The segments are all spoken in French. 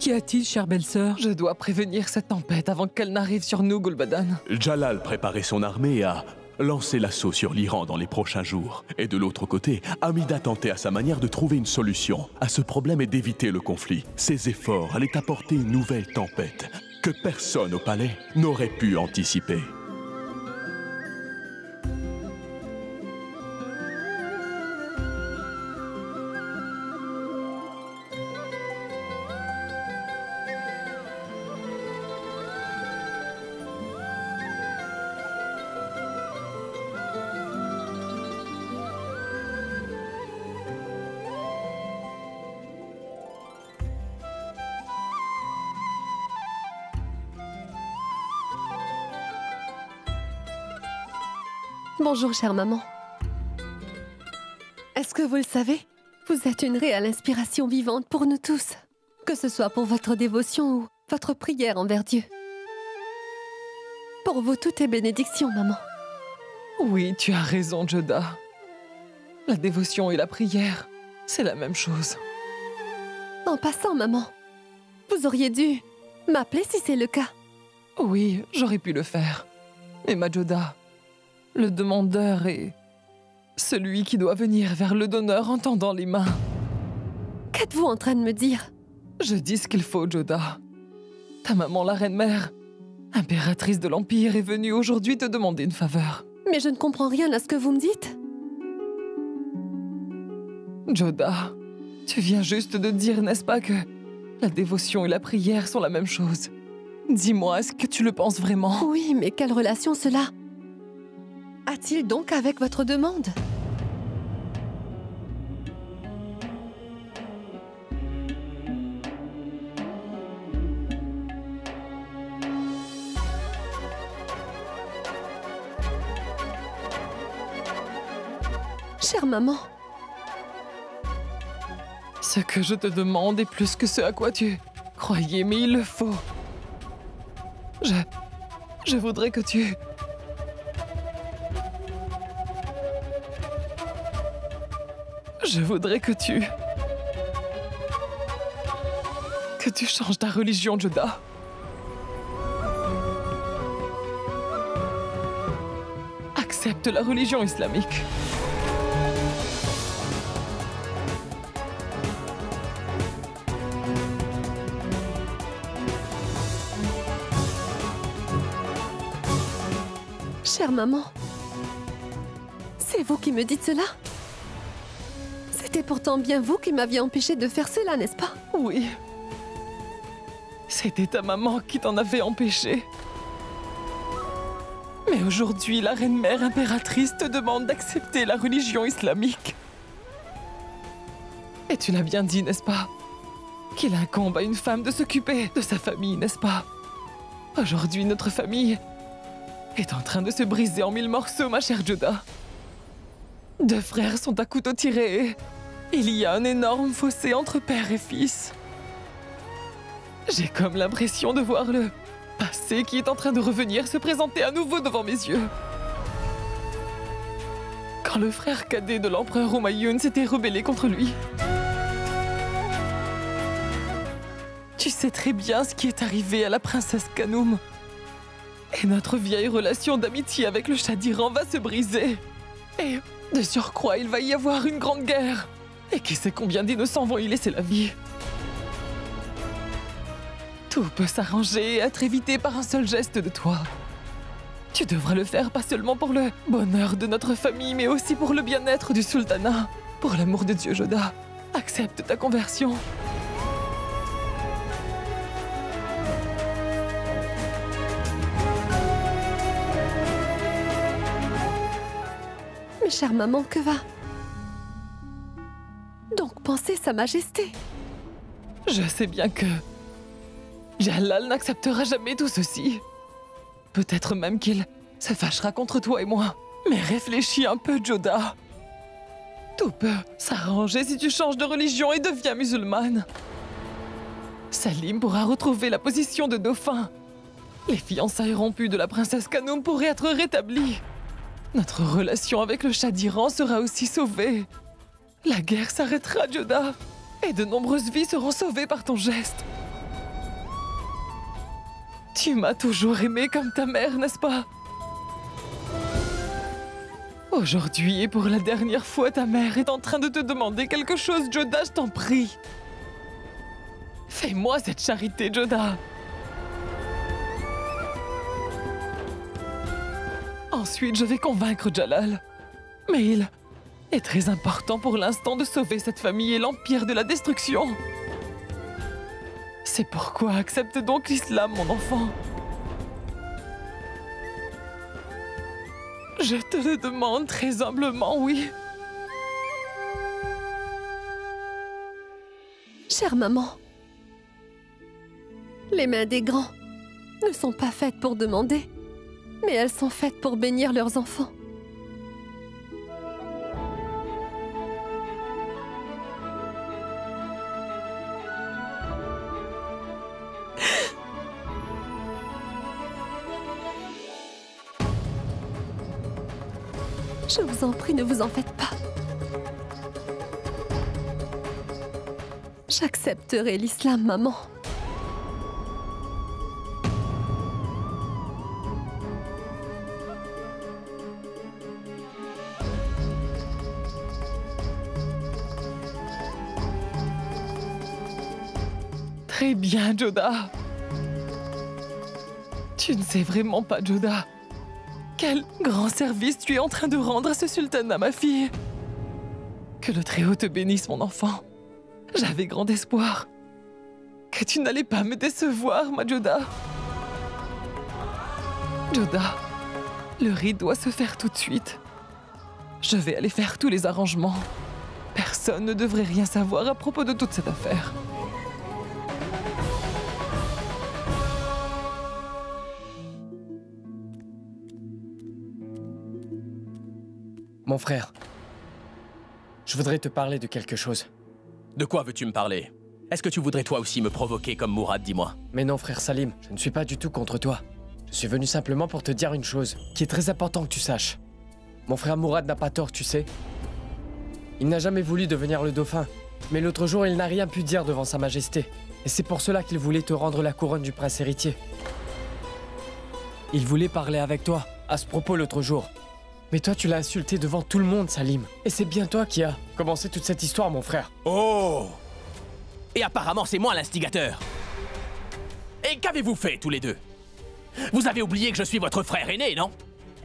Qu'y a-t-il, chère belle-sœur? Je dois prévenir cette tempête avant qu'elle n'arrive sur nous, Gul'badan. Jalal préparait son armée à lancer l'assaut sur l'Iran dans les prochains jours. Et de l'autre côté, Hamida tentait à sa manière de trouver une solution à ce problème et d'éviter le conflit. Ses efforts allaient apporter une nouvelle tempête que personne au palais n'aurait pu anticiper. Bonjour, chère maman. Est-ce que vous le savez? Vous êtes une réelle inspiration vivante pour nous tous. Que ce soit pour votre dévotion ou votre prière envers Dieu. Pour vous, tout est bénédiction, maman. Oui, tu as raison, Joda. La dévotion et la prière, c'est la même chose. En passant, maman, vous auriez dû m'appeler si c'est le cas. Oui, j'aurais pu le faire. Mais ma Joda, le demandeur est celui qui doit venir vers le donneur en tendant les mains. Qu'êtes-vous en train de me dire? Je dis ce qu'il faut, Joda. Ta maman, la reine-mère, impératrice de l'Empire, est venue aujourd'hui te demander une faveur. Mais je ne comprends rien à ce que vous me dites. Joda, tu viens juste de dire, n'est-ce pas, que la dévotion et la prière sont la même chose? Dis-moi, est-ce que tu le penses vraiment? Oui, mais quelle relation cela a-t-il donc avec votre demande? Chère maman. Ce que je te demande est plus que ce à quoi tu croyais, mais il le faut. Je voudrais que tu... Je voudrais que tu changes ta religion, Joda. Accepte la religion islamique. Chère maman, c'est vous qui me dites cela? C'était pourtant bien vous qui m'aviez empêché de faire cela, n'est-ce pas? Oui. C'était ta maman qui t'en avait empêché. Mais aujourd'hui, la reine-mère impératrice te demande d'accepter la religion islamique. Et tu l'as bien dit, n'est-ce pas? Qu'il incombe à une femme de s'occuper de sa famille, n'est-ce pas? Aujourd'hui, notre famille est en train de se briser en 1000 morceaux, ma chère Joda. 2 frères sont à couteau tiré. Il y a un énorme fossé entre père et fils. J'ai comme l'impression de voir le passé qui est en train de revenir se présenter à nouveau devant mes yeux. Quand le frère cadet de l'empereur Humayun s'était rebellé contre lui. Tu sais très bien ce qui est arrivé à la princesse Kanoum. Et notre vieille relation d'amitié avec le Shah d'Iran va se briser. Et de surcroît, il va y avoir une grande guerre. Et qui sait combien d'innocents vont y laisser la vie. Tout peut s'arranger et être évité par un seul geste de toi. Tu devras le faire pas seulement pour le bonheur de notre famille, mais aussi pour le bien-être du sultanat. Pour l'amour de Dieu, Joda, accepte ta conversion. Mais chère maman, que va donc penser Sa Majesté? Je sais bien que Jalal n'acceptera jamais tout ceci. Peut-être même qu'il se fâchera contre toi et moi. Mais réfléchis un peu, Joda. Tout peut s'arranger si tu changes de religion et deviens musulmane. Salim pourra retrouver la position de dauphin. Les fiançailles rompues de la princesse Kanoum pourraient être rétablies. Notre relation avec le Shah d'Iran sera aussi sauvée. La guerre s'arrêtera, Joda. Et de nombreuses vies seront sauvées par ton geste. Tu m'as toujours aimé comme ta mère, n'est-ce pas? Aujourd'hui et pour la dernière fois, ta mère est en train de te demander quelque chose, Joda, je t'en prie. Fais-moi cette charité, Joda. Ensuite, je vais convaincre Jalal. Mais il est très important pour l'instant de sauver cette famille et l'empire de la destruction. C'est pourquoi accepte donc l'islam, mon enfant. Je te le demande très humblement, oui. Chère maman, les mains des grands ne sont pas faites pour demander, mais elles sont faites pour bénir leurs enfants. Je vous en prie, ne vous en faites pas. J'accepterai l'islam, maman. Très bien, Joda. Tu ne sais vraiment pas, Joda. Quel grand service tu es en train de rendre à ce sultanat, ma fille. Que le Très-Haut te bénisse, mon enfant. J'avais grand espoir que tu n'allais pas me décevoir, ma Joda. Joda, le riz doit se faire tout de suite. Je vais aller faire tous les arrangements. Personne ne devrait rien savoir à propos de toute cette affaire. Mon frère, je voudrais te parler de quelque chose. De quoi veux-tu me parler? Est-ce que tu voudrais toi aussi me provoquer comme Mourad, dis-moi? Mais non, frère Salim, je ne suis pas du tout contre toi. Je suis venu simplement pour te dire une chose, qui est très important que tu saches. Mon frère Mourad n'a pas tort, tu sais. Il n'a jamais voulu devenir le dauphin, mais l'autre jour, il n'a rien pu dire devant sa majesté. Et c'est pour cela qu'il voulait te rendre la couronne du prince héritier. Il voulait parler avec toi, à ce propos l'autre jour. Mais toi, tu l'as insulté devant tout le monde, Salim. Et c'est bien toi qui as commencé toute cette histoire, mon frère. Oh! Et apparemment, c'est moi l'instigateur. Et qu'avez-vous fait, tous les deux? Vous avez oublié que je suis votre frère aîné, non?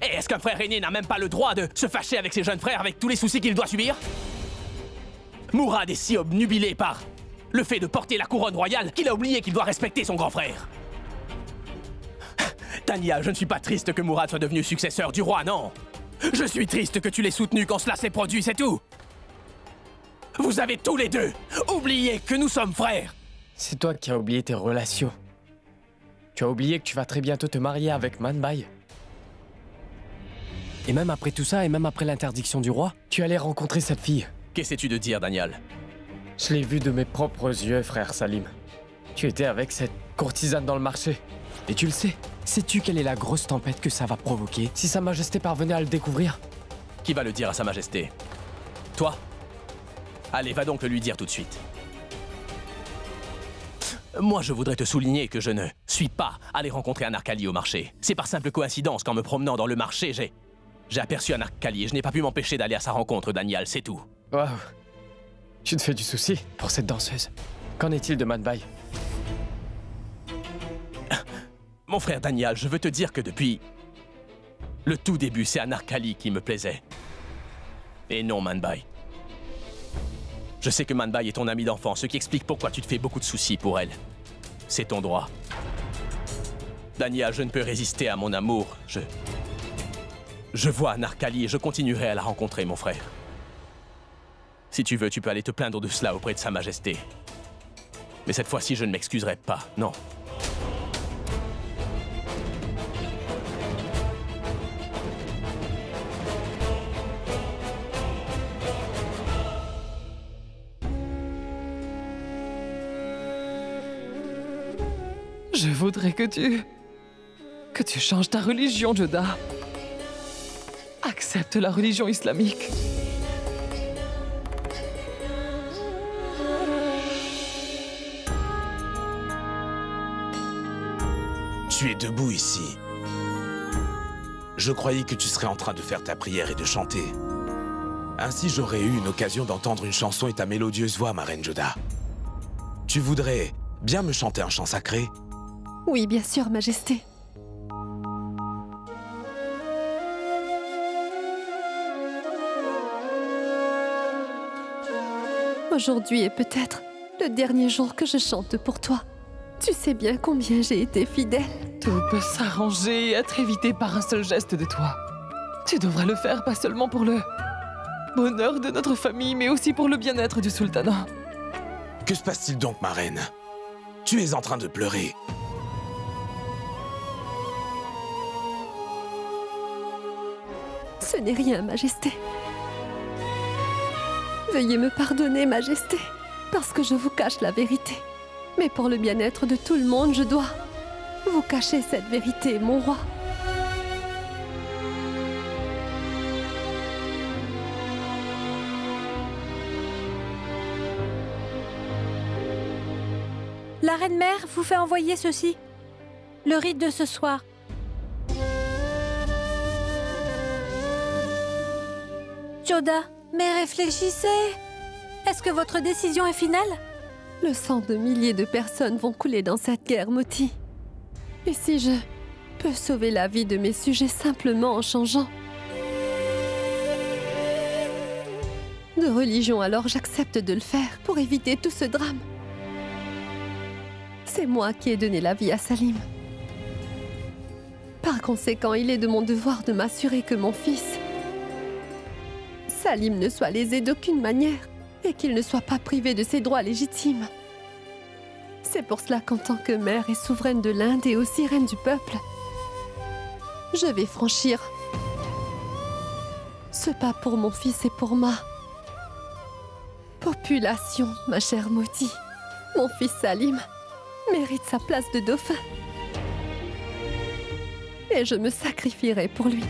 Et est-ce qu'un frère aîné n'a même pas le droit de se fâcher avec ses jeunes frères avec tous les soucis qu'il doit subir? Mourad est si obnubilé par le fait de porter la couronne royale qu'il a oublié qu'il doit respecter son grand frère. Tania, je ne suis pas triste que Mourad soit devenu successeur du roi, non. Je suis triste que tu l'aies soutenu quand cela s'est produit, c'est tout. Vous avez tous les deux oublié que nous sommes frères. C'est toi qui as oublié tes relations. Tu as oublié que tu vas très bientôt te marier avec Manbai. Et même après tout ça, et même après l'interdiction du roi, tu allais rencontrer cette fille. Qu'essaies-tu de dire, Daniel? Je l'ai vue de mes propres yeux, frère Salim. Tu étais avec cette courtisane dans le marché. Et tu le sais. Sais-tu quelle est la grosse tempête que ça va provoquer si Sa Majesté parvenait à le découvrir? Qui va le dire à Sa Majesté? Toi? Allez, va donc le lui dire tout de suite. Moi, je voudrais te souligner que je ne suis pas allé rencontrer Anarkali au marché. C'est par simple coïncidence qu'en me promenant dans le marché, j'ai aperçu Anarkali et je n'ai pas pu m'empêcher d'aller à sa rencontre, Daniel, c'est tout. Waouh. Tu te fais du souci pour cette danseuse. Qu'en est-il de Manbai? Mon frère Daniel, je veux te dire que depuis le tout début, c'est Anarkali qui me plaisait. Et non Manbai. Je sais que Manbai est ton amie d'enfance, ce qui explique pourquoi tu te fais beaucoup de soucis pour elle. C'est ton droit. Daniel, je ne peux résister à mon amour. Je vois Anarkali et je continuerai à la rencontrer, mon frère. Si tu veux, tu peux aller te plaindre de cela auprès de Sa Majesté. Mais cette fois-ci, je ne m'excuserai pas, non. Je voudrais que tu changes ta religion, Joda. Accepte la religion islamique. Tu es debout ici. Je croyais que tu serais en train de faire ta prière et de chanter. Ainsi, j'aurais eu une occasion d'entendre une chanson et ta mélodieuse voix, ma reine Joda. Tu voudrais bien me chanter un chant sacré? Oui, bien sûr, Majesté. Aujourd'hui est peut-être le dernier jour que je chante pour toi. Tu sais bien combien j'ai été fidèle. Tout peut s'arranger et être évité par un seul geste de toi. Tu devrais le faire pas seulement pour le bonheur de notre famille, mais aussi pour le bien-être du sultanat. Que se passe-t-il donc, ma reine? Tu es en train de pleurer. Ce n'est rien, Majesté. Veuillez me pardonner, Majesté, parce que je vous cache la vérité. Mais pour le bien-être de tout le monde, je dois vous cacher cette vérité, mon roi. La reine-mère vous fait envoyer ceci. Le rite de ce soir. Joda, mais réfléchissez. Est-ce que votre décision est finale? Le sang de milliers de personnes vont couler dans cette guerre, Moti. Et si je peux sauver la vie de mes sujets simplement en changeant de religion, alors j'accepte de le faire pour éviter tout ce drame. C'est moi qui ai donné la vie à Salim. Par conséquent, il est de mon devoir de m'assurer que mon fils, Salim, ne soit lésé d'aucune manière et qu'il ne soit pas privé de ses droits légitimes. C'est pour cela qu'en tant que mère et souveraine de l'Inde et aussi reine du peuple, je vais franchir ce pas pour mon fils et pour ma population, ma chère Moti. Mon fils Salim mérite sa place de dauphin. Et je me sacrifierai pour lui.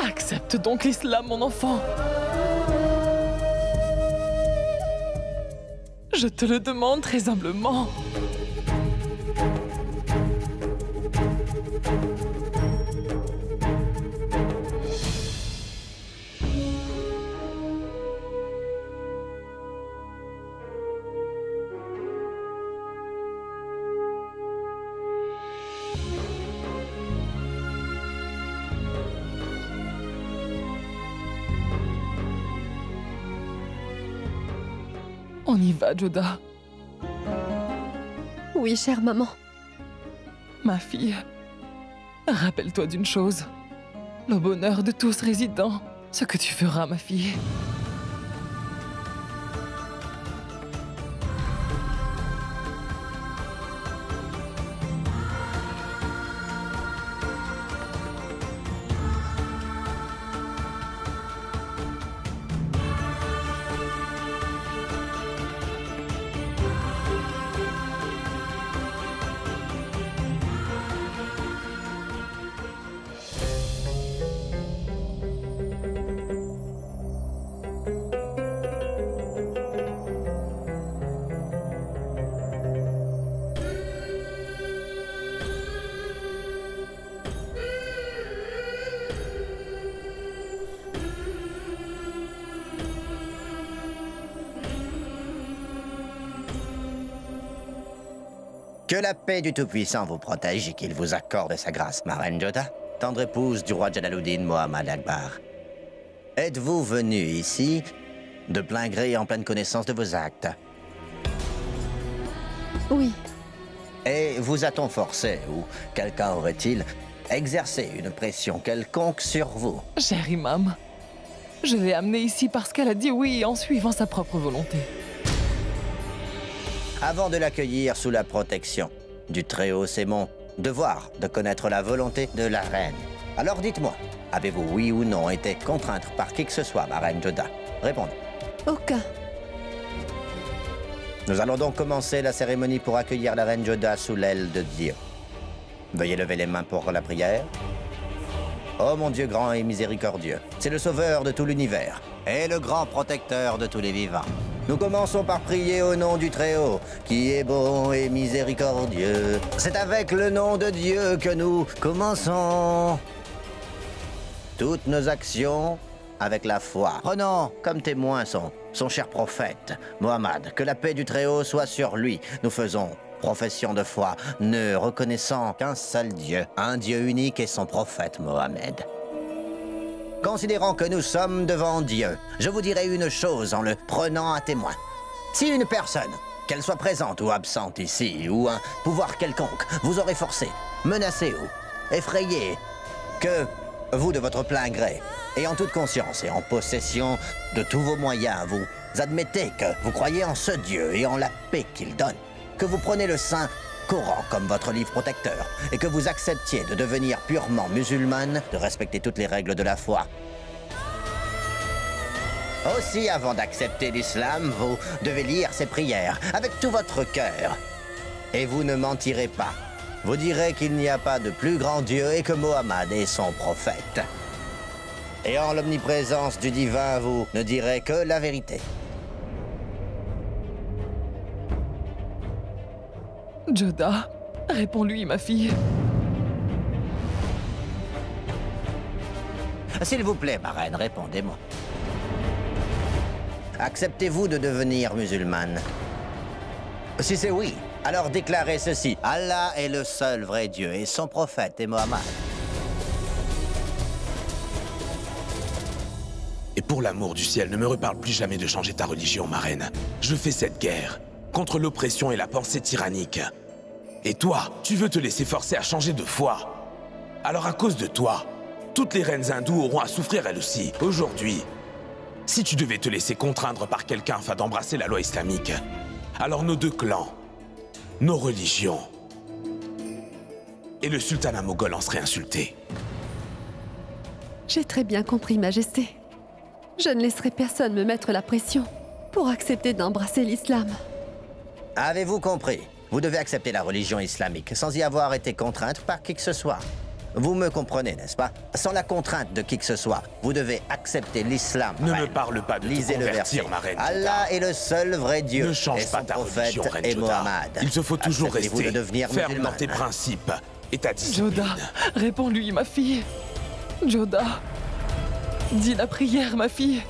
Accepte donc l'islam, mon enfant. Je te le demande très humblement. On y va, Joda. Oui, chère maman. Ma fille, rappelle-toi d'une chose. Le bonheur de tous réside dans ce que tu feras, ma fille. Que la paix du Tout-Puissant vous protège et qu'il vous accorde sa grâce, ma reine Joda, tendre épouse du roi Jalaluddin Mohammad Akbar. Êtes-vous venu ici de plein gré et en pleine connaissance de vos actes? Oui. Et vous a-t-on forcé, ou quelqu'un aurait-il exercer une pression quelconque sur vous. Cher imam, je l'ai amenée ici parce qu'elle a dit oui en suivant sa propre volonté. Avant de l'accueillir sous la protection du Très-Haut, c'est mon devoir de connaître la volonté de la reine. Alors dites-moi, avez-vous oui ou non été contrainte par qui que ce soit, ma reine Joda? Répondez. Aucun. Nous allons donc commencer la cérémonie pour accueillir la reine Joda sous l'aile de Dieu. Veuillez lever les mains pour la prière. Oh mon Dieu grand et miséricordieux, c'est le sauveur de tout l'univers et le grand protecteur de tous les vivants. Nous commençons par prier au nom du Très-Haut, qui est bon et miséricordieux. C'est avec le nom de Dieu que nous commençons toutes nos actions avec la foi. Prenons comme témoin son cher prophète, Mohammed, que la paix du Très-Haut soit sur lui. Nous faisons profession de foi, ne reconnaissant qu'un seul Dieu, un Dieu unique et son prophète Mohammed. Considérant que nous sommes devant Dieu, je vous dirai une chose en le prenant à témoin. Si une personne, qu'elle soit présente ou absente ici, ou un pouvoir quelconque, vous aurait forcé, menacé ou effrayé, que vous, de votre plein gré, et en toute conscience et en possession de tous vos moyens, vous admettez que vous croyez en ce Dieu et en la paix qu'il donne, que vous prenez le Saint Coran comme votre livre protecteur et que vous acceptiez de devenir purement musulmane, de respecter toutes les règles de la foi. Aussi, avant d'accepter l'islam, vous devez lire ces prières avec tout votre cœur. Et vous ne mentirez pas. Vous direz qu'il n'y a pas de plus grand Dieu et que Mohammed est son prophète. Et en l'omniprésence du divin, vous ne direz que la vérité. Joda, réponds-lui, ma fille. S'il vous plaît, ma reine, répondez-moi. Acceptez-vous de devenir musulmane? Si c'est oui, alors déclarez ceci. Allah est le seul vrai Dieu et son prophète est Mohammed. Et pour l'amour du ciel, ne me reparle plus jamais de changer ta religion, ma reine. Je fais cette guerre contre l'oppression et la pensée tyrannique. Et toi, tu veux te laisser forcer à changer de foi. Alors à cause de toi, toutes les reines hindoues auront à souffrir elles aussi. Aujourd'hui, si tu devais te laisser contraindre par quelqu'un afin d'embrasser la loi islamique, alors nos deux clans, nos religions et le sultanat moghol en seraient insultés. J'ai très bien compris, Majesté. Je ne laisserai personne me mettre la pression pour accepter d'embrasser l'islam. Avez-vous compris? Vous devez accepter la religion islamique sans y avoir été contrainte par qui que ce soit. Vous me comprenez, n'est-ce pas? Sans la contrainte de qui que ce soit, vous devez accepter l'islam. Ne me parle pas de te convertir, ma reine. Allah est le seul vrai Dieu. Ne change pas ta religion, reine Joda. Il te faut toujours rester ferme dans tes principes et ta discipline. Joda, réponds-lui, ma fille. Joda, dis la prière, ma fille.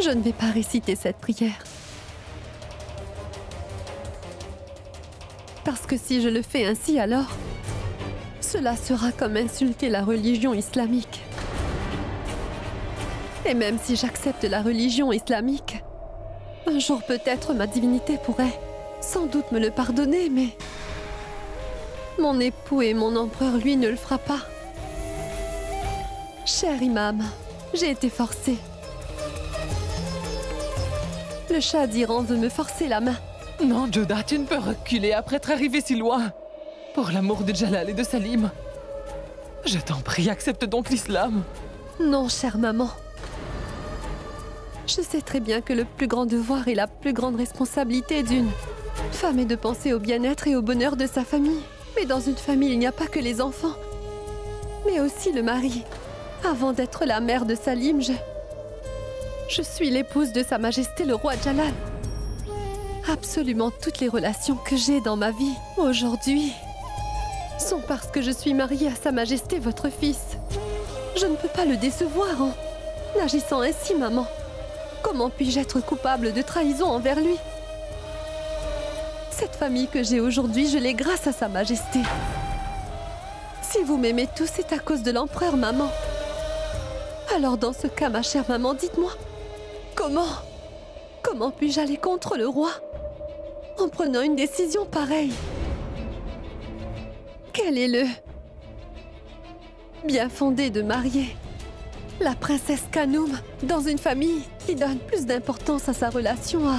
Je ne vais pas réciter cette prière. Parce que si je le fais ainsi, alors, cela sera comme insulter la religion islamique. Et même si j'accepte la religion islamique, un jour peut-être ma divinité pourrait sans doute me le pardonner, mais mon époux et mon empereur, lui, ne le fera pas. Cher imam, j'ai été forcée. Le Shah d'Iran veut me forcer la main. Non, Joda, tu ne peux reculer après être arrivé si loin. Pour l'amour de Jalal et de Salim. Je t'en prie, accepte donc l'islam. Non, chère maman. Je sais très bien que le plus grand devoir et la plus grande responsabilité d'une femme est de penser au bien-être et au bonheur de sa famille. Mais dans une famille, il n'y a pas que les enfants, mais aussi le mari. Avant d'être la mère de Salim, je suis l'épouse de Sa Majesté le roi Jalal. Absolument toutes les relations que j'ai dans ma vie aujourd'hui sont parce que je suis mariée à Sa Majesté votre fils. Je ne peux pas le décevoir en agissant ainsi, maman. Comment puis-je être coupable de trahison envers lui? Cette famille que j'ai aujourd'hui, je l'ai grâce à Sa Majesté. Si vous m'aimez tous, c'est à cause de l'empereur, maman. Alors dans ce cas, ma chère maman, dites-moi, comment puis-je aller contre le roi en prenant une décision pareille? Quel est le bien fondé de marier la princesse Kanoum dans une famille qui donne plus d'importance à sa relation à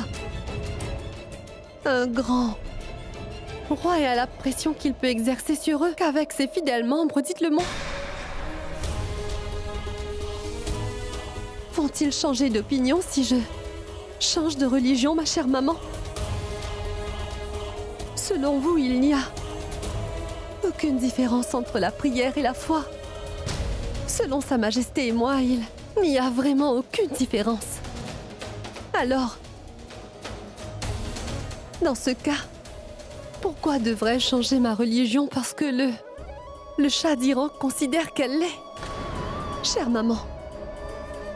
un grand roi et à la pression qu'il peut exercer sur eux qu'avec ses fidèles membres, dites-le-moi. Vont-ils changer d'opinion si je change de religion, ma chère maman? Selon vous, il n'y a aucune différence entre la prière et la foi. Selon Sa Majesté et moi, il n'y a vraiment aucune différence. Alors, dans ce cas, pourquoi devrais-je changer ma religion parce que le Shah d'Iran considère qu'elle l'est? Chère maman,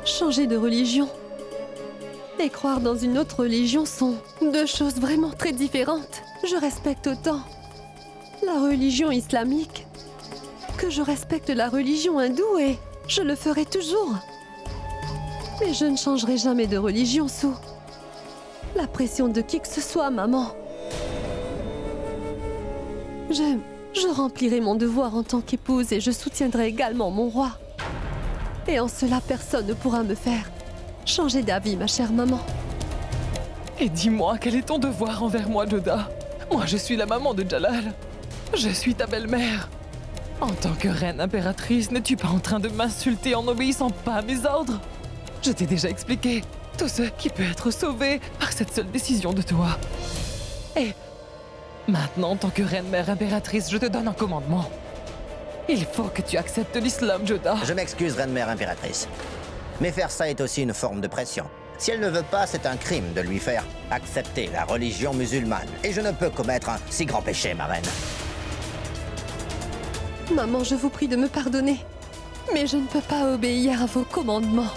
changer de religion et croire dans une autre religion sont deux choses vraiment très différentes. Je respecte autant la religion islamique que je respecte la religion hindoue et je le ferai toujours. Mais je ne changerai jamais de religion sous la pression de qui que ce soit, maman. Je remplirai mon devoir en tant qu'épouse et je soutiendrai également mon roi. Et en cela, personne ne pourra me faire changer d'avis, ma chère maman. Et dis-moi, quel est ton devoir envers moi, Joda? Moi, je suis la maman de Jalal. Je suis ta belle-mère. En tant que reine impératrice, n'es-tu pas en train de m'insulter en n'obéissant pas à mes ordres? Je t'ai déjà expliqué tout ce qui peut être sauvé par cette seule décision de toi. Et maintenant, en tant que reine-mère impératrice, je te donne un commandement. Il faut que tu acceptes l'islam, Joda. Je m'excuse, reine-mère impératrice. Mais faire ça est aussi une forme de pression. Si elle ne veut pas, c'est un crime de lui faire accepter la religion musulmane. Et je ne peux commettre un si grand péché, ma reine. Maman, je vous prie de me pardonner. Mais je ne peux pas obéir à vos commandements.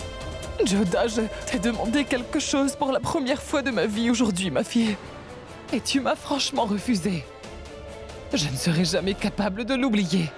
Joda, je t'ai demandé quelque chose pour la première fois de ma vie aujourd'hui, ma fille. Et tu m'as franchement refusé. Je ne serai jamais capable de l'oublier.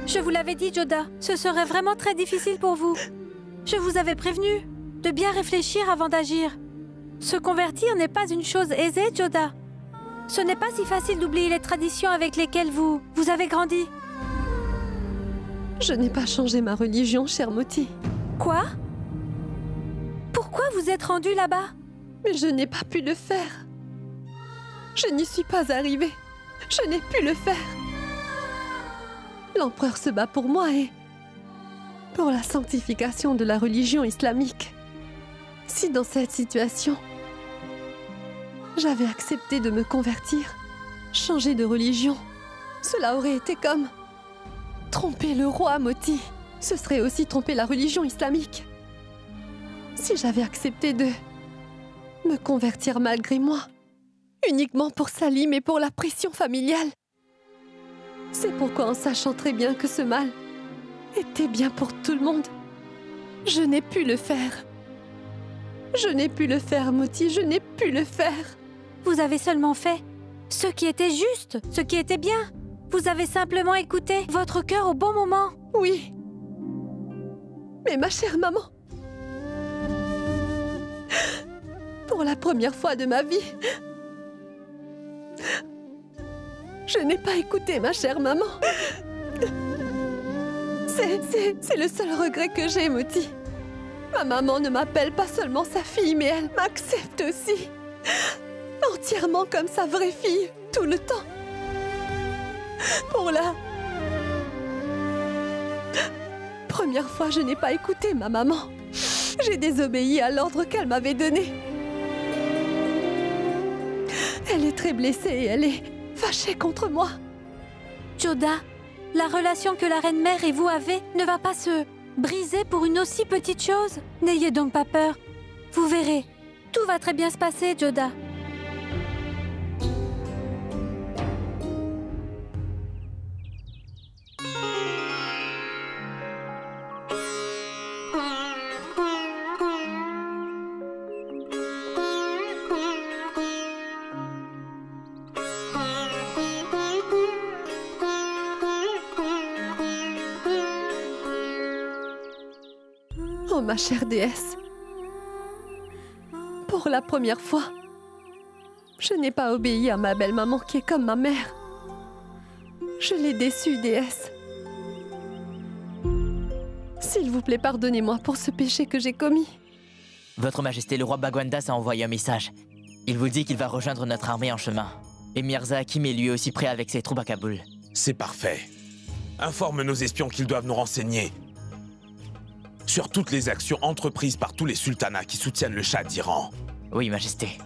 Je vous l'avais dit, Joda, ce serait vraiment très difficile pour vous. Je vous avais prévenu de bien réfléchir avant d'agir. Se convertir n'est pas une chose aisée, Joda. Ce n'est pas si facile d'oublier les traditions avec lesquelles vous avez grandi. Je n'ai pas changé ma religion, chère Moti. Quoi? Pourquoi vous êtes rendu là-bas? Mais je n'ai pas pu le faire. Je n'y suis pas arrivée. Je n'ai pu le faire. L'empereur se bat pour moi et pour la sanctification de la religion islamique. Si dans cette situation, j'avais accepté de me convertir, changer de religion, cela aurait été comme tromper le roi Moti. Ce serait aussi tromper la religion islamique. Si j'avais accepté de me convertir malgré moi, uniquement pour Salim et pour la pression familiale, c'est pourquoi, en sachant très bien que ce mal était bien pour tout le monde, je n'ai pu le faire. Je n'ai pu le faire, Moti, je n'ai pu le faire. Vous avez seulement fait ce qui était juste, ce qui était bien. Vous avez simplement écouté votre cœur au bon moment. Oui. Mais ma chère maman, pour la première fois de ma vie, je n'ai pas écouté ma chère maman. C'est le seul regret que j'ai, Moti. Ma maman ne m'appelle pas seulement sa fille, mais elle m'accepte aussi. Entièrement comme sa vraie fille, tout le temps. Pour la première fois, je n'ai pas écouté ma maman. J'ai désobéi à l'ordre qu'elle m'avait donné. Elle est très blessée et elle est fâchée contre moi. Joda, la relation que la reine-mère et vous avez ne va pas se briser pour une aussi petite chose. N'ayez donc pas peur. Vous verrez, tout va très bien se passer, Joda. Oh, ma chère déesse. Pour la première fois, je n'ai pas obéi à ma belle-maman qui est comme ma mère. Je l'ai déçue, déesse. S'il vous plaît, pardonnez-moi pour ce péché que j'ai commis. Votre Majesté, le roi Bagwandas a envoyé un message. Il vous dit qu'il va rejoindre notre armée en chemin. Et Mirza Hakim est lui aussi prêt avec ses troupes à Kaboul. C'est parfait. Informe nos espions qu'ils doivent nous renseigner sur toutes les actions entreprises par tous les sultanats qui soutiennent le Shah d'Iran. Oui, Majesté.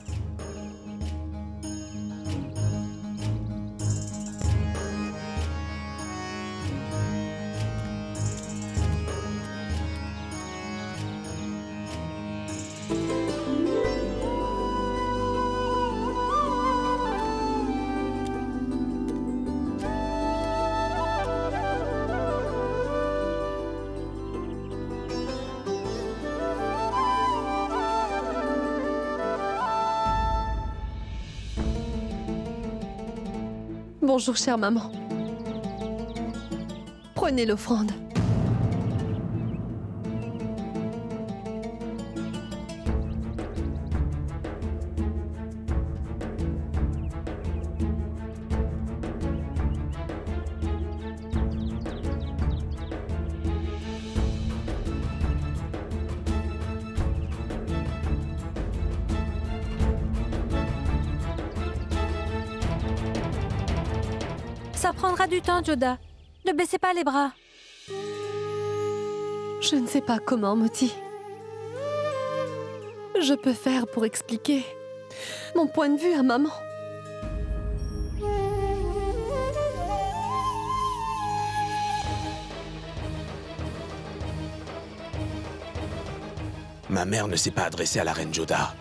Bonjour, chère maman. Prenez l'offrande. Ça prendra du temps, Joda. Ne baissez pas les bras. Je ne sais pas comment, Moti. Je peux faire pour expliquer mon point de vue à maman. Ma mère ne s'est pas adressée à la reine Joda.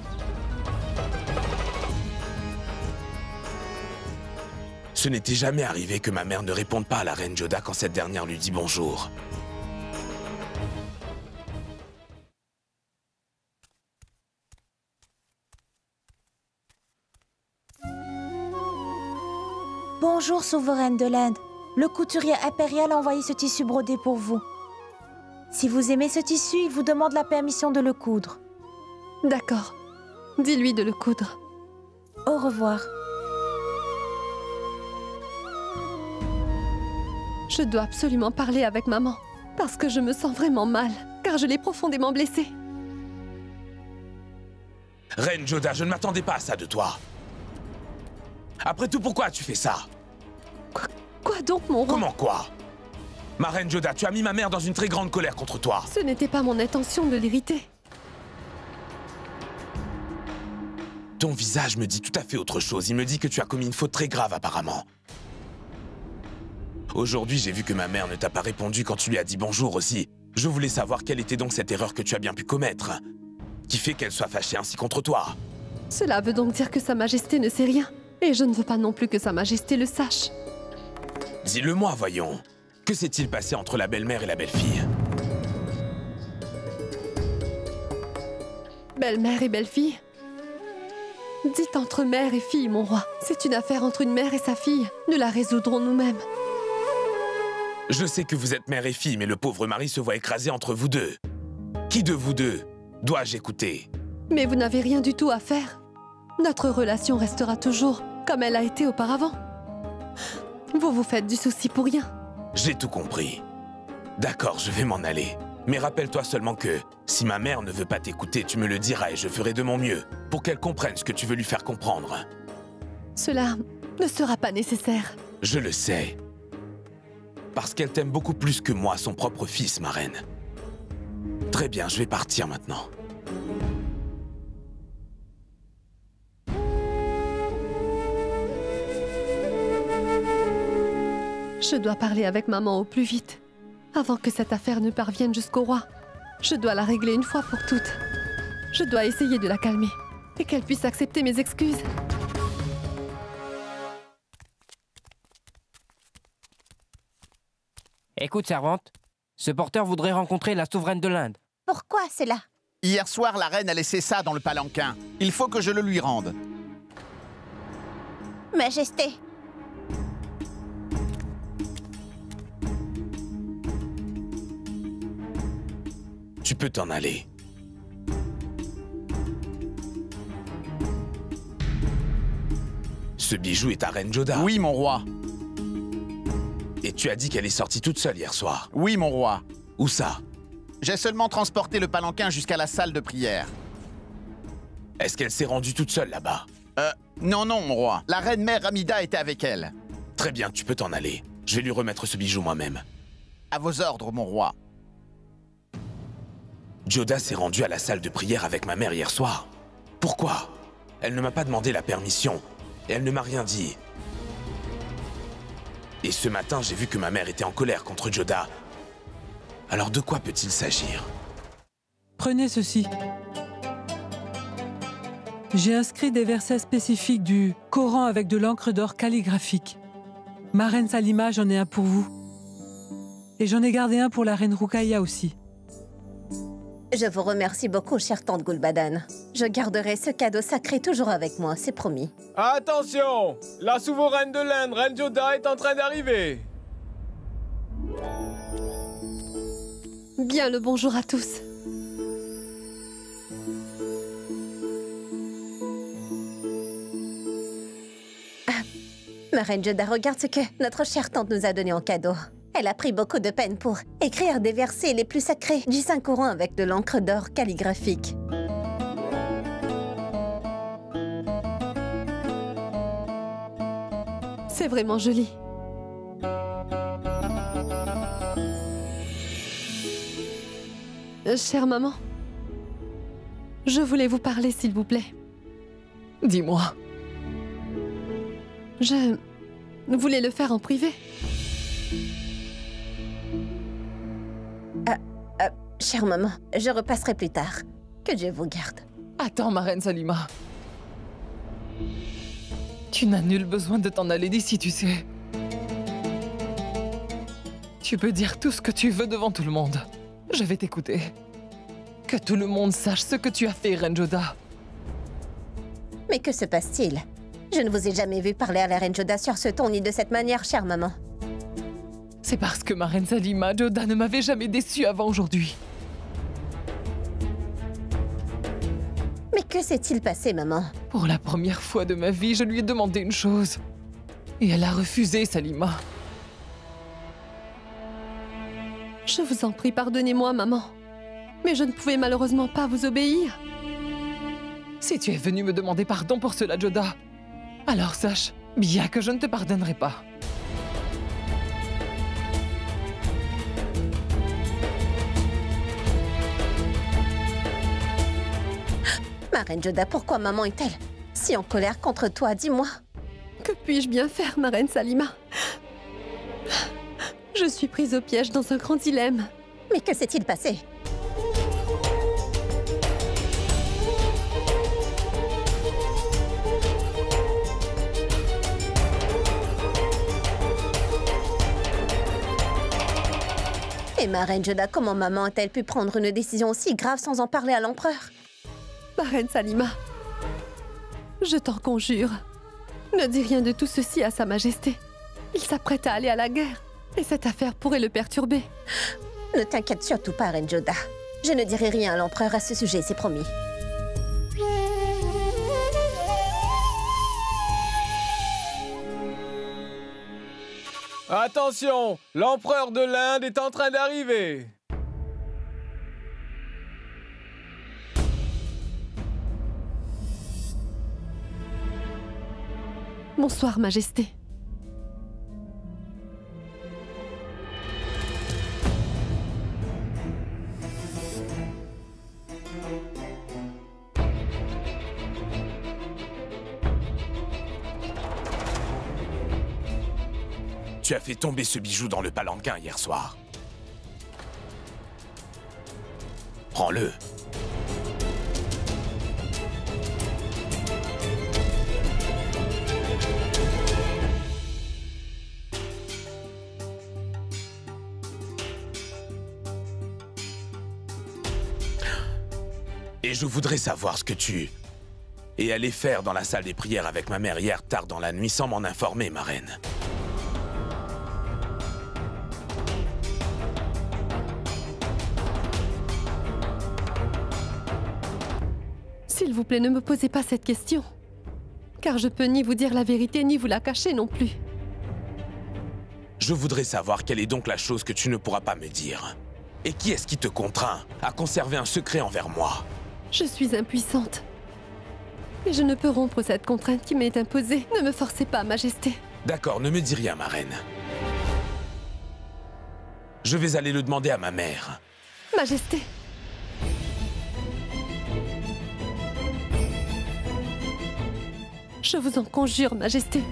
Ce n'était jamais arrivé que ma mère ne réponde pas à la reine Joda quand cette dernière lui dit bonjour. Bonjour, souveraine de l'Inde. Le couturier impérial a envoyé ce tissu brodé pour vous. Si vous aimez ce tissu, il vous demande la permission de le coudre. D'accord. Dis-lui de le coudre. Au revoir. Je dois absolument parler avec maman, parce que je me sens vraiment mal, car je l'ai profondément blessée. Reine Joda, je ne m'attendais pas à ça de toi. Après tout, pourquoi as-tu fait ça? Quoi donc, mon roi? Comment quoi? Ma reine Joda, tu as mis ma mère dans une très grande colère contre toi. Ce n'était pas mon intention de l'irriter. Ton visage me dit tout à fait autre chose. Il me dit que tu as commis une faute très grave, apparemment. Aujourd'hui, j'ai vu que ma mère ne t'a pas répondu quand tu lui as dit bonjour aussi. Je voulais savoir quelle était donc cette erreur que tu as bien pu commettre, qui fait qu'elle soit fâchée ainsi contre toi. Cela veut donc dire que Sa Majesté ne sait rien. Et je ne veux pas non plus que Sa Majesté le sache. Dis-le-moi, voyons. Que s'est-il passé entre la belle-mère et la belle-fille? Belle-mère et belle-fille? Dites entre mère et fille, mon roi. C'est une affaire entre une mère et sa fille. Nous la résoudrons nous-mêmes. Je sais que vous êtes mère et fille, mais le pauvre mari se voit écrasé entre vous deux. Qui de vous deux dois-je écouter? Mais vous n'avez rien du tout à faire. Notre relation restera toujours comme elle a été auparavant. Vous vous faites du souci pour rien. J'ai tout compris. D'accord, je vais m'en aller. Mais rappelle-toi seulement que, si ma mère ne veut pas t'écouter, tu me le diras et je ferai de mon mieux pour qu'elle comprenne ce que tu veux lui faire comprendre. Cela ne sera pas nécessaire. Je le sais. Parce qu'elle t'aime beaucoup plus que moi, son propre fils, ma reine. Très bien, je vais partir maintenant. Je dois parler avec maman au plus vite, avant que cette affaire ne parvienne jusqu'au roi. Je dois la régler une fois pour toutes. Je dois essayer de la calmer et qu'elle puisse accepter mes excuses. Écoute, servante, ce porteur voudrait rencontrer la souveraine de l'Inde. Pourquoi c'est là? Hier soir, la reine a laissé ça dans le palanquin. Il faut que je le lui rende. Majesté. Tu peux t'en aller. Ce bijou est à Reine Joda. Oui, mon roi. Et tu as dit qu'elle est sortie toute seule hier soir. Oui, mon roi. Où ça? J'ai seulement transporté le palanquin jusqu'à la salle de prière. Est-ce qu'elle s'est rendue toute seule là-bas? Non, non, mon roi. La reine mère Amida était avec elle. Très bien, tu peux t'en aller. Je vais lui remettre ce bijou moi-même. À vos ordres, mon roi. Joda s'est rendue à la salle de prière avec ma mère hier soir. Pourquoi? Elle ne m'a pas demandé la permission. Et elle ne m'a rien dit. Et ce matin, j'ai vu que ma mère était en colère contre Joda. Alors de quoi peut-il s'agir? Prenez ceci. J'ai inscrit des versets spécifiques du Coran avec de l'encre d'or calligraphique. Ma reine Salima, j'en ai un pour vous. Et j'en ai gardé un pour la reine Ruqayya aussi. Je vous remercie beaucoup, chère tante Gul'badan. Je garderai ce cadeau sacré toujours avec moi, c'est promis. Attention! La souveraine de l'Inde, Reine Joda, est en train d'arriver. Bien le bonjour à tous. Ma reine Joda, regarde ce que notre chère tante nous a donné en cadeau. Elle a pris beaucoup de peine pour écrire des versets les plus sacrés du Saint-Coran avec de l'encre d'or calligraphique. C'est vraiment joli. Chère maman, je voulais vous parler, s'il vous plaît. Dis-moi. Je voulais le faire en privé. Chère maman, je repasserai plus tard. Que Dieu vous garde. Attends, ma reine Salima. Tu n'as nul besoin de t'en aller d'ici, tu sais. Tu peux dire tout ce que tu veux devant tout le monde. Je vais t'écouter. Que tout le monde sache ce que tu as fait, Reine Joda. Mais que se passe-t-il? Je ne vous ai jamais vu parler à la reine Joda sur ce ton ni de cette manière, chère maman. C'est parce que ma reine Salima, Joda ne m'avait jamais déçue avant aujourd'hui. Mais que s'est-il passé, maman? Pour la première fois de ma vie, je lui ai demandé une chose. Et elle a refusé, Salima. Je vous en prie, pardonnez-moi, maman. Mais je ne pouvais malheureusement pas vous obéir. Si tu es venue me demander pardon pour cela, Joda, alors sache bien que je ne te pardonnerai pas. Ma reine Joda, pourquoi maman est-elle si en colère contre toi? Dis-moi. Que puis-je bien faire, ma reine Salima? Je suis prise au piège dans un grand dilemme. Mais que s'est-il passé? Et ma reine Joda, comment maman a-t-elle pu prendre une décision aussi grave sans en parler à l'empereur? Ma reine Salima, je t'en conjure, ne dis rien de tout ceci à Sa Majesté. Il s'apprête à aller à la guerre, et cette affaire pourrait le perturber. Ne t'inquiète surtout pas, reine Joda. Je ne dirai rien à l'empereur à ce sujet, c'est promis. Attention, l'empereur de l'Inde est en train d'arriver. Bonsoir, Majesté. Tu as fait tomber ce bijou dans le palanquin hier soir. Prends-le. Et je voudrais savoir ce que tu es allé faire dans la salle des prières avec ma mère hier tard dans la nuit sans m'en informer, ma reine. S'il vous plaît, ne me posez pas cette question. Car je peux ni vous dire la vérité, ni vous la cacher non plus. Je voudrais savoir quelle est donc la chose que tu ne pourras pas me dire. Et qui est-ce qui te contraint à conserver un secret envers moi? Je suis impuissante. Et je ne peux rompre cette contrainte qui m'est imposée. Ne me forcez pas, Majesté. D'accord, ne me dis rien, ma reine. Je vais aller le demander à ma mère. Majesté. Je vous en conjure, Majesté.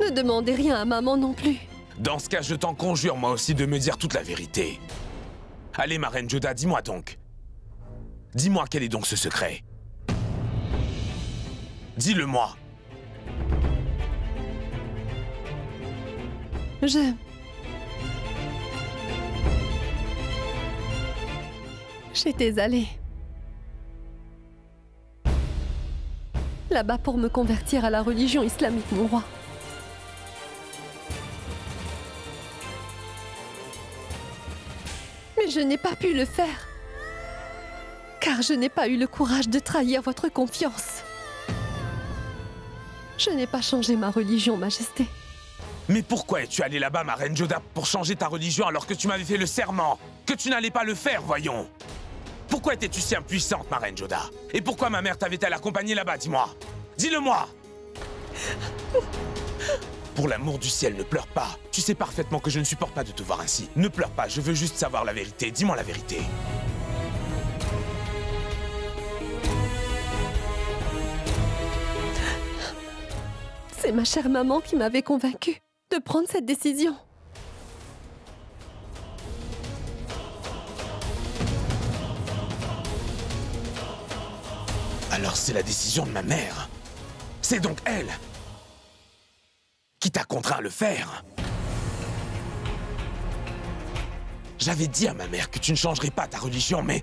Ne demandez rien à maman non plus. Dans ce cas, je t'en conjure moi aussi de me dire toute la vérité. Allez, ma reine Joda, dis-moi donc. Dis-moi quel est donc ce secret. Dis-le-moi. J'étais allée là-bas pour me convertir à la religion islamique, mon roi. Mais je n'ai pas pu le faire. Car je n'ai pas eu le courage de trahir votre confiance. Je n'ai pas changé ma religion, Majesté. Mais pourquoi es-tu allée là-bas, ma reine Joda, pour changer ta religion alors que tu m'avais fait le serment que tu n'allais pas le faire, voyons? Pourquoi étais-tu si impuissante, ma reine Joda? Et pourquoi ma mère t'avait-elle accompagnée là-bas, dis-moi? Dis-le-moi! Pour l'amour du ciel, ne pleure pas. Tu sais parfaitement que je ne supporte pas de te voir ainsi. Ne pleure pas, je veux juste savoir la vérité. Dis-moi la vérité. C'est ma chère maman qui m'avait convaincue de prendre cette décision. Alors c'est la décision de ma mère. C'est donc elle qui t'a contraint à le faire. J'avais dit à ma mère que tu ne changerais pas ta religion, mais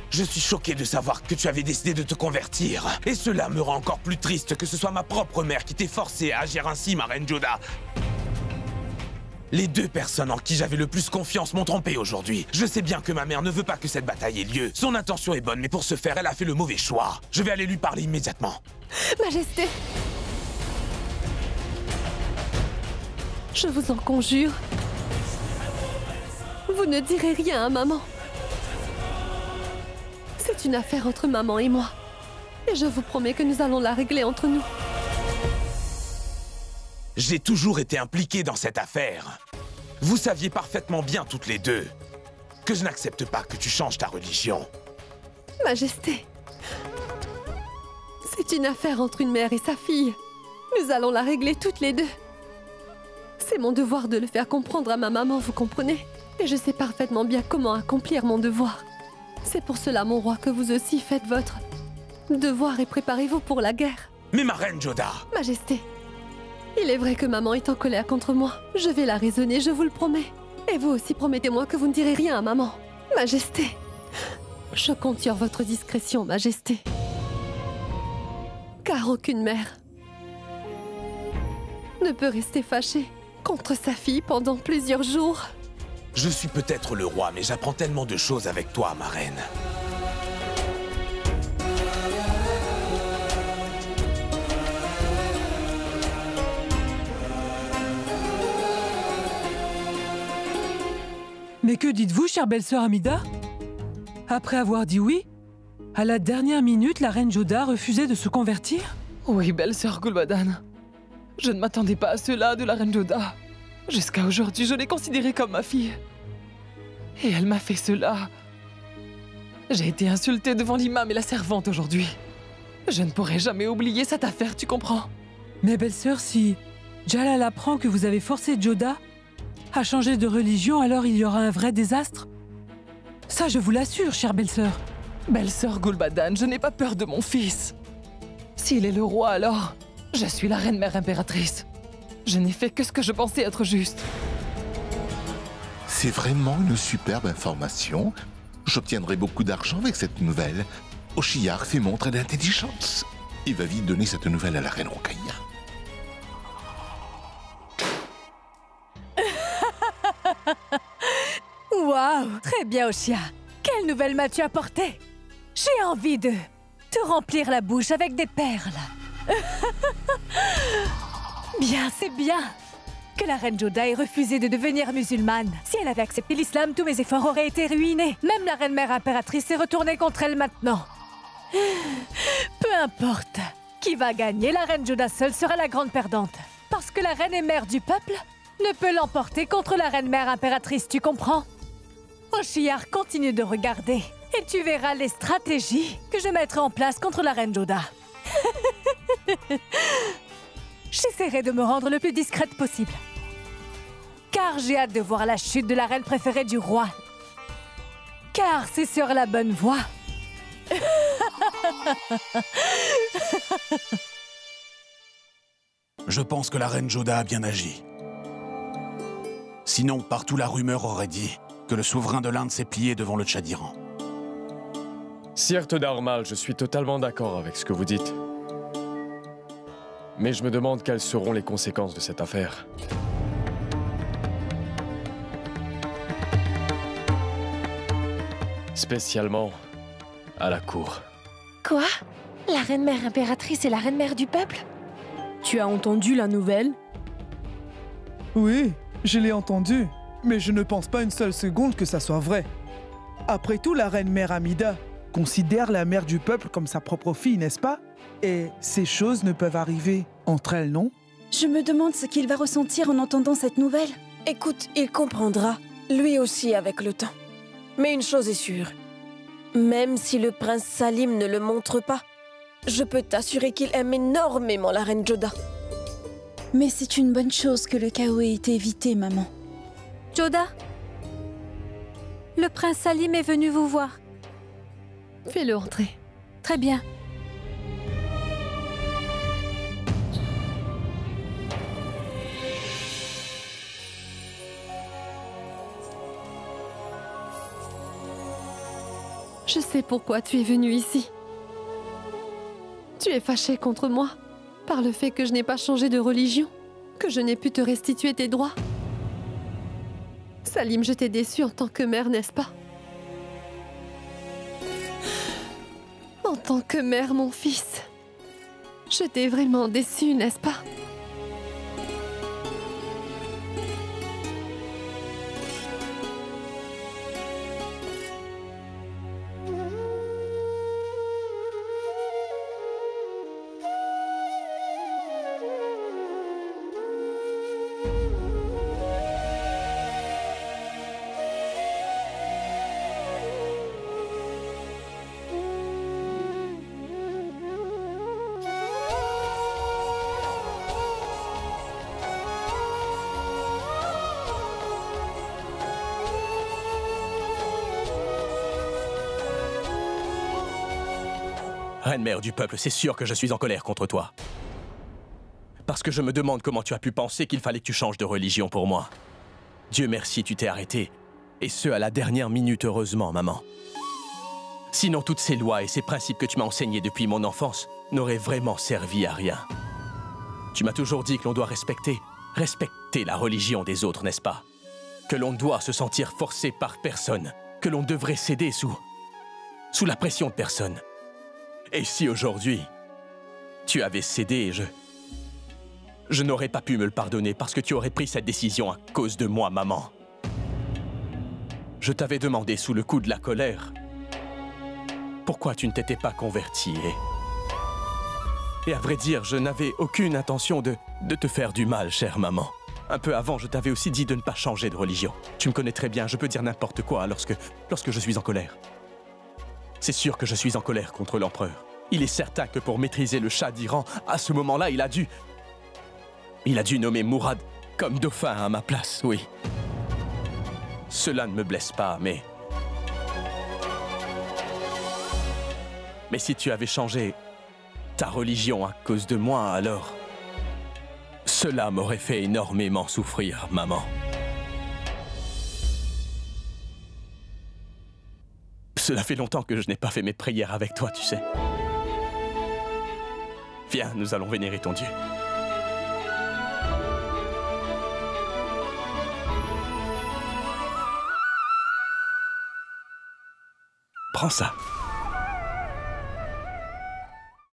je suis choqué de savoir que tu avais décidé de te convertir. Et cela me rend encore plus triste que ce soit ma propre mère qui t'ait forcé à agir ainsi, ma reine Joda. Les deux personnes en qui j'avais le plus confiance m'ont trompé aujourd'hui. Je sais bien que ma mère ne veut pas que cette bataille ait lieu. Son intention est bonne, mais pour ce faire, elle a fait le mauvais choix. Je vais aller lui parler immédiatement. Majesté, je vous en conjure, vous ne direz rien à maman. C'est une affaire entre maman et moi. Et je vous promets que nous allons la régler entre nous. J'ai toujours été impliqué dans cette affaire. Vous saviez parfaitement bien toutes les deux que je n'accepte pas que tu changes ta religion. Majesté, c'est une affaire entre une mère et sa fille. Nous allons la régler toutes les deux. C'est mon devoir de le faire comprendre à ma maman, vous comprenez? Et je sais parfaitement bien comment accomplir mon devoir. C'est pour cela, mon roi, que vous aussi faites votre devoir et préparez-vous pour la guerre. Mais ma reine Joda! Majesté, il est vrai que maman est en colère contre moi. Je vais la raisonner, je vous le promets. Et vous aussi, promettez-moi que vous ne direz rien à maman. Majesté, je compte sur votre discrétion, Majesté. Car aucune mère ne peut rester fâchée contre sa fille pendant plusieurs jours. Je suis peut-être le roi, mais j'apprends tellement de choses avec toi, ma reine. Mais que dites-vous, chère belle-sœur Amida? Après avoir dit oui, à la dernière minute, la reine Joda refusait de se convertir? Oui, belle-sœur Gul'Badan. Je ne m'attendais pas à cela de la reine Joda. Jusqu'à aujourd'hui, je l'ai considérée comme ma fille. Et elle m'a fait cela. J'ai été insultée devant l'imam et la servante aujourd'hui. Je ne pourrai jamais oublier cette affaire, tu comprends? Mais belle-sœur, si Jalal apprend que vous avez forcé Joda à changer de religion, alors il y aura un vrai désastre. Ça, je vous l'assure, chère belle-sœur. Belle-sœur Gul'Badan, je n'ai pas peur de mon fils. S'il est le roi, alors je suis la reine-mère impératrice. Je n'ai fait que ce que je pensais être juste. C'est vraiment une superbe information. J'obtiendrai beaucoup d'argent avec cette nouvelle. Oshiyar fait montre d'intelligence. Il va vite donner cette nouvelle à la reine Rokhaya. Waouh, très bien, Oshia. Quelle nouvelle m'as-tu apportée? J'ai envie de te remplir la bouche avec des perles. Bien, c'est bien que la reine Joda ait refusé de devenir musulmane. Si elle avait accepté l'islam, tous mes efforts auraient été ruinés. Même la reine-mère impératrice s'est retournée contre elle maintenant. Peu importe qui va gagner, la reine Joda seule sera la grande perdante. Parce que la reine et mère du peuple ne peut l'emporter contre la reine-mère impératrice, tu comprends? Oshiyar, continue de regarder et tu verras les stratégies que je mettrai en place contre la reine Joda. J'essaierai de me rendre le plus discrète possible. Car j'ai hâte de voir la chute de la reine préférée du roi. Car c'est sur la bonne voie. Je pense que la reine Joda a bien agi. Sinon, partout la rumeur aurait dit que le souverain de l'Inde s'est plié devant le Tchad d'Iran. Certes, Darmal, je suis totalement d'accord avec ce que vous dites. Mais je me demande quelles seront les conséquences de cette affaire. Spécialement à la cour. Quoi? La reine-mère impératrice et la reine-mère du peuple? Tu as entendu la nouvelle? Oui, je l'ai entendu. Mais je ne pense pas une seule seconde que ça soit vrai. Après tout, la reine-mère Amida considère la mère du peuple comme sa propre fille, n'est-ce pas? Et ces choses ne peuvent arriver entre elles, non? Je me demande ce qu'il va ressentir en entendant cette nouvelle. Écoute, il comprendra, lui aussi avec le temps. Mais une chose est sûre, même si le prince Salim ne le montre pas, je peux t'assurer qu'il aime énormément la reine Joda. Mais c'est une bonne chose que le chaos ait été évité, maman. Joda, le prince Salim est venu vous voir. Fais-le entrer. Très bien. Je sais pourquoi tu es venu ici. Tu es fâché contre moi par le fait que je n'ai pas changé de religion, que je n'ai pu te restituer tes droits. Salim, je t'ai déçu en tant que mère, n'est-ce pas? En tant que mère, mon fils, je t'ai vraiment déçu, n'est-ce pas? Reine-mère du peuple, c'est sûr que je suis en colère contre toi. Parce que je me demande comment tu as pu penser qu'il fallait que tu changes de religion pour moi. Dieu merci, tu t'es arrêté. Et ce, à la dernière minute, heureusement, maman. Sinon, toutes ces lois et ces principes que tu m'as enseignés depuis mon enfance n'auraient vraiment servi à rien. Tu m'as toujours dit que l'on doit respecter la religion des autres, n'est-ce pas? Que l'on doit se sentir forcé par personne. Que l'on devrait céder sous la pression de personne. Et si aujourd'hui, tu avais cédé, je n'aurais pas pu me le pardonner parce que tu aurais pris cette décision à cause de moi, maman. je t'avais demandé sous le coup de la colère pourquoi tu ne t'étais pas converti et à vrai dire, je n'avais aucune intention de te faire du mal, chère maman. Un peu avant, je t'avais aussi dit de ne pas changer de religion. Tu me connais très bien, je peux dire n'importe quoi lorsque je suis en colère. C'est sûr que je suis en colère contre l'empereur. Il est certain que pour maîtriser le Shah d'Iran, à ce moment-là, il a dû nommer Mourad comme dauphin à ma place, oui. Cela ne me blesse pas, mais si tu avais changé ta religion à cause de moi, alors cela m'aurait fait énormément souffrir, maman. Cela fait longtemps que je n'ai pas fait mes prières avec toi, tu sais. Viens, nous allons vénérer ton Dieu. Prends ça.